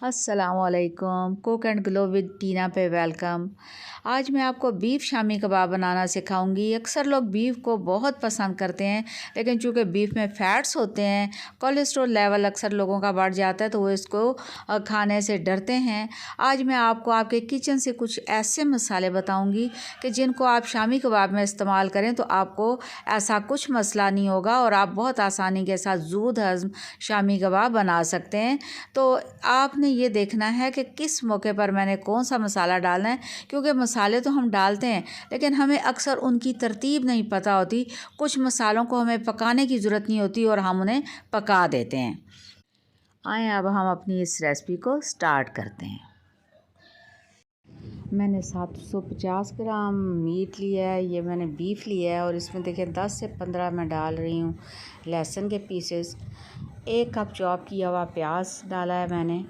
अस्सलामुअलैकुम। Cook and glow with टीना पे welcome. आज मैं आपको बीफ शामी कबाब बनाना सिखाऊंगी। अक्सर लोग बीफ को बहुत पसंद करते हैं, लेकिन चूँकि बीफ में फ़ैट्स होते हैं, कोलेस्ट्रॉल लेवल अक्सर लोगों का बढ़ जाता है, तो वो इसको खाने से डरते हैं। आज मैं आपको आपके किचन से कुछ ऐसे मसाले बताऊंगी कि जिनको आप शामी कबाब में इस्तेमाल करें तो आपको ऐसा कुछ मसला नहीं होगा और आप बहुत आसानी के साथ ज़ूद हज़म शामी कबाब बना सकते हैं। तो आपने ये देखना है कि किस मौके पर मैंने कौन सा मसाला डालना है, क्योंकि मसाले तो हम डालते हैं लेकिन हमें अक्सर उनकी तरतीब नहीं पता होती। कुछ मसालों को हमें पकाने की ज़रूरत नहीं होती और हम उन्हें पका देते हैं। आए अब हम अपनी इस रेसिपी को स्टार्ट करते हैं। मैंने 750 ग्राम मीट लिया है, ये मैंने बीफ लिया है और इसमें देखिए 10 से 15 मैं डाल रही हूँ लहसुन के पीसेस। 1 कप चॉप किया हुआ प्याज डाला है मैंने,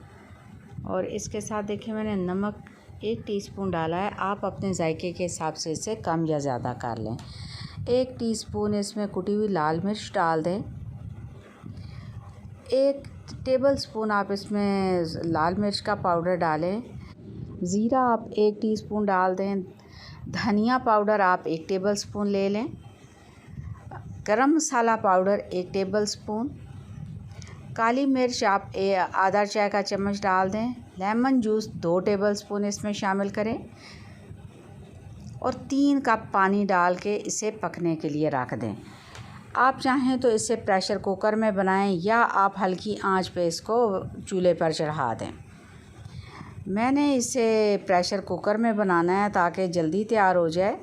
और इसके साथ देखिए मैंने नमक 1 टीस्पून डाला है। आप अपने जायके के हिसाब से इसे कम या ज़्यादा कर लें। 1 टीस्पून इसमें कुटी हुई लाल मिर्च डाल दें। 1 टेबल स्पून आप इसमें लाल मिर्च का पाउडर डालें। ज़ीरा आप 1 टीस्पून डाल दें। धनिया पाउडर आप 1 टेबल स्पून ले लें। गरम मसाला पाउडर 1 टेबल स्पून। काली मिर्च आप आधा चाय का चम्मच डाल दें। लेमन जूस 2 टेबल स्पून इसमें शामिल करें और 3 कप पानी डाल के इसे पकने के लिए रख दें। आप चाहें तो इसे प्रेशर कुकर में बनाएं या आप हल्की आंच पे इसको चूल्हे पर चढ़ा दें। मैंने इसे प्रेशर कुकर में बनाना है ताकि जल्दी तैयार हो जाए।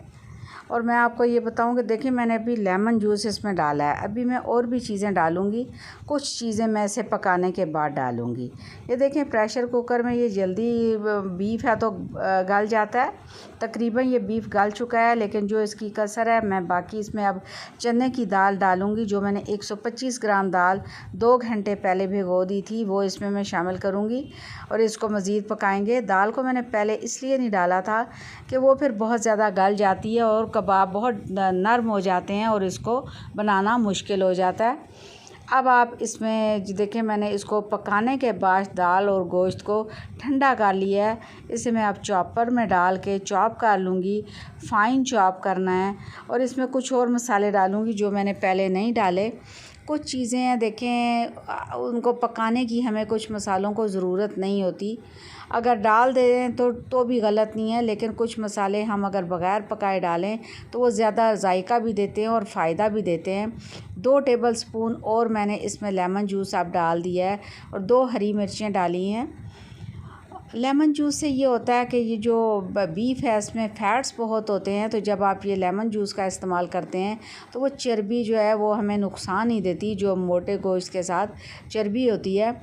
और मैं आपको ये बताऊं कि देखिए मैंने अभी लेमन जूस इसमें डाला है। अभी मैं और भी चीज़ें डालूंगी, कुछ चीज़ें मैं इसे पकाने के बाद डालूंगी। ये देखें प्रेशर कुकर में ये जल्दी बीफ है तो गल जाता है। तकरीबन ये बीफ गल चुका है, लेकिन जो इसकी कसर है मैं बाकी इसमें अब चने की दाल डालूंगी। जो मैंने 125 ग्राम दाल 2 घंटे पहले भिगो दी थी, वो इसमें मैं शामिल करूँगी और इसको मज़ीद पकाएंगे। दाल को मैंने पहले इसलिए नहीं डाला था कि वो फिर बहुत ज़्यादा गल जाती है और कबाब बहुत नरम हो जाते हैं और इसको बनाना मुश्किल हो जाता है। अब आप इसमें देखें मैंने इसको पकाने के बाद दाल और गोश्त को ठंडा कर लिया है। इसे मैं अब चॉपर में डाल के चॉप कर लूँगी। फ़ाइन चॉप करना है और इसमें कुछ और मसाले डालूँगी जो मैंने पहले नहीं डाले। कुछ चीज़ें हैं देखें उनको पकाने की हमें कुछ मसालों को ज़रूरत नहीं होती, अगर डाल दें तो भी गलत नहीं है, लेकिन कुछ मसाले हम अगर बग़ैर पकाए डालें तो वो ज़्यादा जायका भी देते हैं और फ़ायदा भी देते हैं। 2 टेबल स्पून और मैंने इसमें लेमन जूस अब डाल दिया है और 2 हरी मिर्चें डाली हैं। लेमन जूस से ये होता है कि ये जो बीफ है इसमें फ़ैट्स बहुत होते हैं, तो जब आप ये लेमन जूस का इस्तेमाल करते हैं तो वो चर्बी जो है वो हमें नुकसान नहीं देती, जो मोटे गोश्त के साथ चर्बी होती है।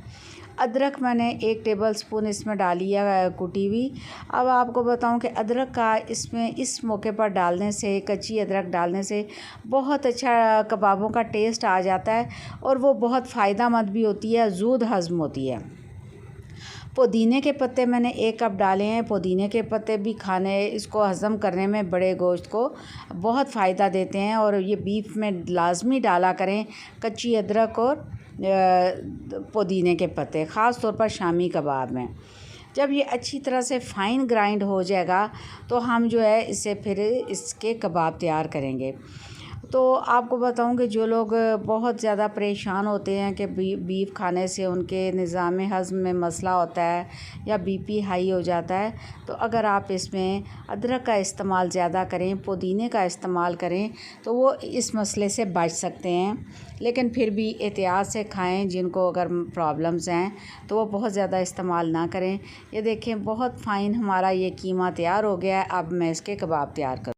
अदरक मैंने 1 टेबल स्पून इसमें डाली है कुटी हुई। अब आपको बताऊं कि अदरक का इसमें इस मौके पर डालने से, कच्ची अदरक डालने से बहुत अच्छा कबाबों का टेस्ट आ जाता है और वो बहुत फ़ायदेमंद भी होती है, ज़ूद हज़म होती है। पुदीने के पत्ते मैंने 1 कप डाले हैं। पुदीने के पत्ते भी खाने इसको हज़म करने में, बड़े गोश्त को बहुत फ़ायदा देते हैं और ये बीफ में लाजमी डाला करें कच्ची अदरक और पुदीने के पत्ते, ख़ास तौर पर शामी कबाब में। जब ये अच्छी तरह से फ़ाइन ग्राइंड हो जाएगा तो हम जो है इससे फिर इसके कबाब तैयार करेंगे। तो आपको बताऊं कि जो लोग बहुत ज़्यादा परेशान होते हैं कि बीफ खाने से उनके निज़ाम हज़म में मसला होता है या बीपी हाई हो जाता है, तो अगर आप इसमें अदरक का इस्तेमाल ज़्यादा करें, पुदीने का इस्तेमाल करें तो वो इस मसले से बच सकते हैं। लेकिन फिर भी एहतियात से खाएं। जिनको अगर प्रॉब्लम्स हैं तो वो बहुत ज़्यादा इस्तेमाल ना करें। ये देखें बहुत फ़ाइन हमारा ये कीमा तैयार हो गया है। अब मैं इसके कबाब तैयार करूँ।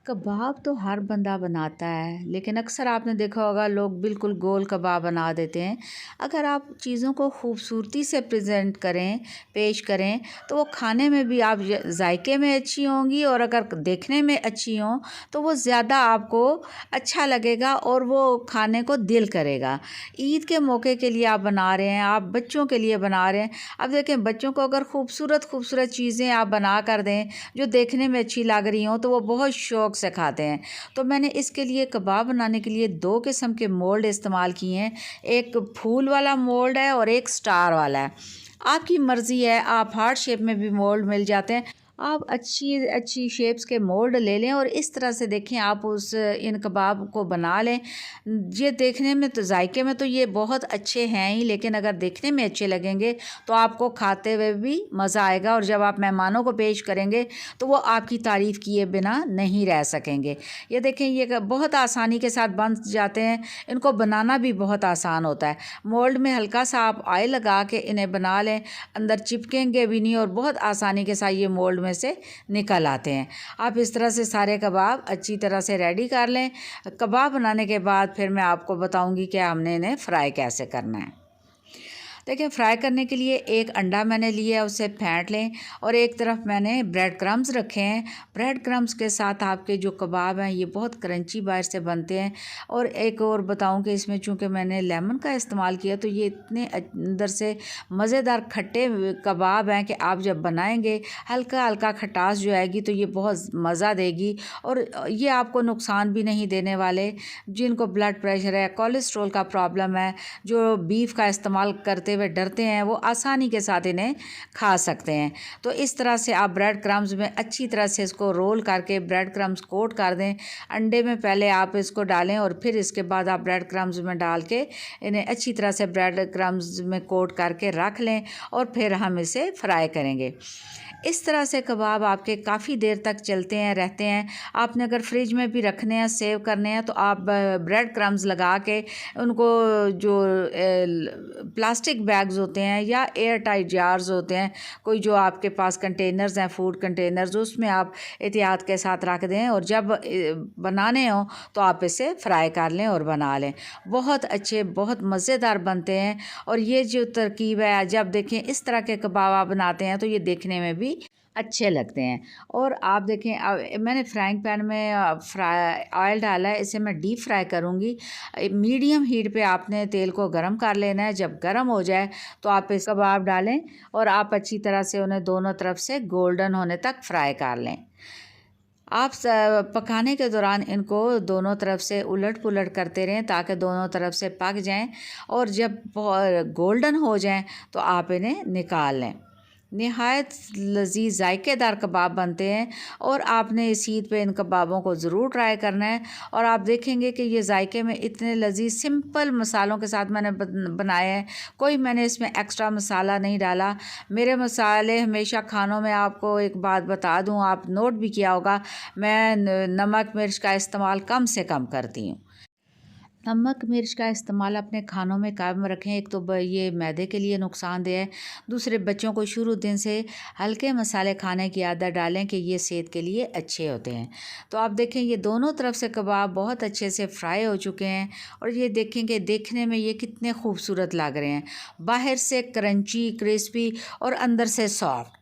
कबाब तो हर बंदा बनाता है, लेकिन अक्सर आपने देखा होगा लोग बिल्कुल गोल कबाब बना देते हैं। अगर आप चीज़ों को खूबसूरती से प्रेजेंट करें, पेश करें, तो वो खाने में भी आप जायके में अच्छी होंगी और अगर देखने में अच्छी हों तो वो ज़्यादा आपको अच्छा लगेगा और वो खाने को दिल करेगा। ईद के मौके के लिए आप बना रहे हैं, आप बच्चों के लिए बना रहे हैं। अब देखें बच्चों को अगर खूबसूरत खूबसूरत चीज़ें आप बना कर दें जो देखने में अच्छी लग रही हों तो वो बहुत शौक़ से खाते हैं। तो मैंने इसके लिए कबाब बनाने के लिए 2 किस्म के मोल्ड इस्तेमाल किए हैं। एक फूल वाला मोल्ड है और एक स्टार वाला है। आपकी मर्ज़ी है, आप हार्ट शेप में भी मोल्ड मिल जाते हैं। आप अच्छी अच्छी शेप्स के मोल्ड ले लें और इस तरह से देखें आप इन कबाब को बना लें। ये देखने में तो जायके में तो ये बहुत अच्छे हैं ही, लेकिन अगर देखने में अच्छे लगेंगे तो आपको खाते हुए भी मज़ा आएगा और जब आप मेहमानों को पेश करेंगे तो वो आपकी तारीफ़ किए बिना नहीं रह सकेंगे। ये देखें, ये बहुत आसानी के साथ बन जाते हैं। इनको बनाना भी बहुत आसान होता है। मोल्ड में हल्का सा आप ऑयल लगा के इन्हें बना लें, अंदर चिपकेंगे भी नहीं और बहुत आसानी के साथ ये मोल्ड में से निकल आते हैं। आप इस तरह से सारे कबाब अच्छी तरह से रेडी कर लें। कबाब बनाने के बाद फिर मैं आपको बताऊंगी कि हमने इन्हें फ्राई कैसे करना है। देखिए, फ्राई करने के लिए एक अंडा मैंने लिया है, उसे फेंट लें और एक तरफ मैंने ब्रेड क्रम्स रखे हैं। ब्रेड क्रम्स के साथ आपके जो कबाब हैं ये बहुत क्रंची बाहर से बनते हैं। और एक और बताऊं कि इसमें चूँकि मैंने लेमन का इस्तेमाल किया तो ये इतने अंदर से मज़ेदार खट्टे कबाब हैं कि आप जब बनाएंगे हल्का हल्का खटास जो आएगी तो ये बहुत मज़ा देगी और ये आपको नुकसान भी नहीं देने वाले। जिनको ब्लड प्रेशर है, कोलेस्ट्रॉल का प्रॉब्लम है, जो बीफ का इस्तेमाल करते हुए डरते हैं, वो आसानी के साथ इन्हें खा सकते हैं। तो इस तरह से आप ब्रेड क्रम्स में अच्छी तरह से इसको रोल करके ब्रेड क्रम्स कोट कर दें। अंडे में पहले आप इसको डालें और फिर इसके बाद आप ब्रेड क्रम्स में डाल के इन्हें अच्छी तरह से ब्रेड क्रम्स में कोट करके रख लें और फिर हम इसे फ्राई करेंगे। इस तरह से कबाब आपके काफ़ी देर तक चलते हैं, रहते हैं। आपने अगर फ्रिज में भी रखने हैं, सेव करने हैं, तो आप ब्रेड क्रम्स लगा के उनको जो प्लास्टिक बैग्स होते हैं या एयर टाइट जार्स होते हैं, कोई जो आपके पास कंटेनर्स हैं, फूड कंटेनर्स, उसमें आप एहतियात के साथ रख दें और जब बनाने हो तो आप इसे फ्राई कर लें और बना लें। बहुत अच्छे, बहुत मज़ेदार बनते हैं। और ये जो तरकीब है, जब देखें इस तरह के कबाब आप बनाते हैं तो ये देखने में भी अच्छे लगते हैं। और आप देखें, मैंने फ्राइंग पैन में ऑयल डाला है, इसे मैं डीप फ्राई करूँगी। मीडियम हीट पे आपने तेल को गरम कर लेना है। जब गरम हो जाए तो आप इस कबाब डालें और आप अच्छी तरह से उन्हें दोनों तरफ से गोल्डन होने तक फ्राई कर लें। आप पकाने के दौरान इनको दोनों तरफ से उलट पुलट करते रहें ताकि दोनों तरफ से पक जाएं और जब गोल्डन हो जाएं तो आप इन्हें निकाल लें। निहायत लजीज जायकेदार कबाब बनते हैं और आपने इस ईद पे इन कबाबों को ज़रूर ट्राई करना है। और आप देखेंगे कि ये जायके में इतने लजीज सिंपल मसालों के साथ मैंने बनाए हैं। कोई मैंने इसमें एक्स्ट्रा मसाला नहीं डाला। मेरे मसाले हमेशा खानों में, आपको एक बात बता दूं, आप नोट भी किया होगा, मैं नमक मिर्च का इस्तेमाल कम से कम करती हूँ। नमक मिर्च का इस्तेमाल अपने खानों में कम रखें। एक तो ये मैदे के लिए नुकसानदेह है, दूसरे बच्चों को शुरू दिन से हल्के मसाले खाने की आदत डालें कि ये सेहत के लिए अच्छे होते हैं। तो आप देखें, ये दोनों तरफ से कबाब बहुत अच्छे से फ्राई हो चुके हैं और ये देखेंगे देखने में ये कितने खूबसूरत लग रहे हैं। बाहर से क्रंची क्रिस्पी और अंदर से सॉफ्ट,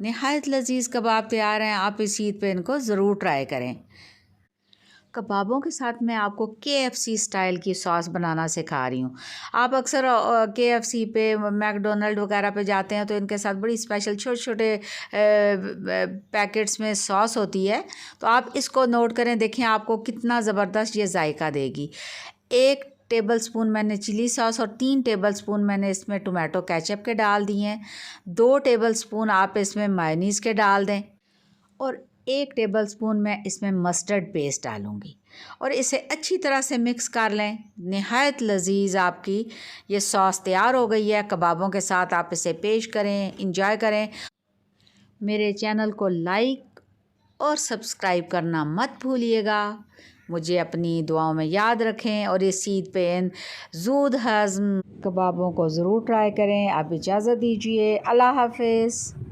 निहायत लजीज कबाब तैयार हैं। आप इस ईद पे इनको ज़रूर ट्राई करें। कबाबों के साथ मैं आपको KFC स्टाइल की सॉस बनाना सिखा रही हूँ। आप अक्सर KFC पे, मैकडोनल्ड वगैरह पे जाते हैं तो इनके साथ बड़ी स्पेशल छोटे छोटे पैकेट्स में सॉस होती है। तो आप इसको नोट करें, देखें आपको कितना ज़बरदस्त ये जायका देगी। 1 टेबल स्पून मैंने चिली सॉस और 3 टेबल स्पून मैंने इसमें टोमेटो केचप के डाल दिए हैं। 2 टेबल स्पून आप इसमें मायोनीज़ के डाल दें और 1 टेबल स्पून मैं इसमें मस्टर्ड पेस्ट डालूँगी और इसे अच्छी तरह से मिक्स कर लें। निहायत लजीज आपकी ये सॉस तैयार हो गई है। कबाबों के साथ आप इसे पेश करें, इंजॉय करें। मेरे चैनल को लाइक और सब्सक्राइब करना मत भूलिएगा। मुझे अपनी दुआओं में याद रखें और इस ईद पे इन ज़ूद हज़्म कबाबों को ज़रूर ट्राई करें। आप इजाज़त दीजिए। अल्लाह हाफ़िज़।